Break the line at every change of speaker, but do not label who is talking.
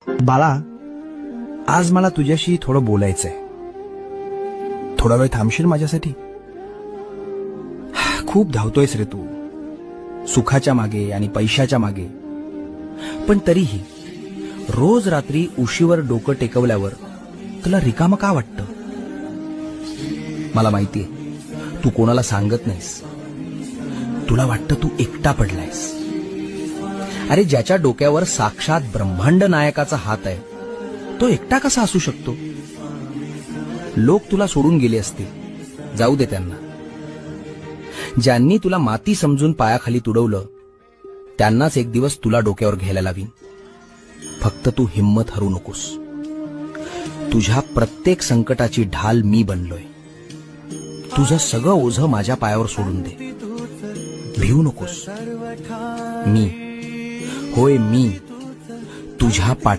बाळा, आज मला तुझ्याशी थोडं बोलायचंय. थोडा वेळ थांबशील माझ्यासाठी? खूप धावतोयस रे तू, सुखाच्या मागे आणि पैशाच्या मागे. पण तरीही रोज रात्री उशीवर डोकं टेकवल्यावर तुला रिकामं का वाटतं? मला माहितीये, तू कोणाला सांगत नाहीस. तुला वाटतं तू एकटा पडलायस. अरे, ज्याच्या डोक्यावर साक्षात ब्रह्मांड नायकाचा हात आहे, तो एकटा कसा असू शकतो? लोक तुला सोडून गेले असतील, जाऊ दे त्यांना. ज्यांनी तुला माती समजून पायाखाली तुडवलं, त्यांनाच एक दिवस तुला डोक्यावर घ्यायला लावीन. फक्त तू हिम्मत हरू नकोस. तुझ्या प्रत्येक संकटाची ढाल मी बनलोय. तुझं सगळं ओझं माझ्या पायावर सोडून दे. भिवू नकोस. मी, होय मी, तुझ्या पाठी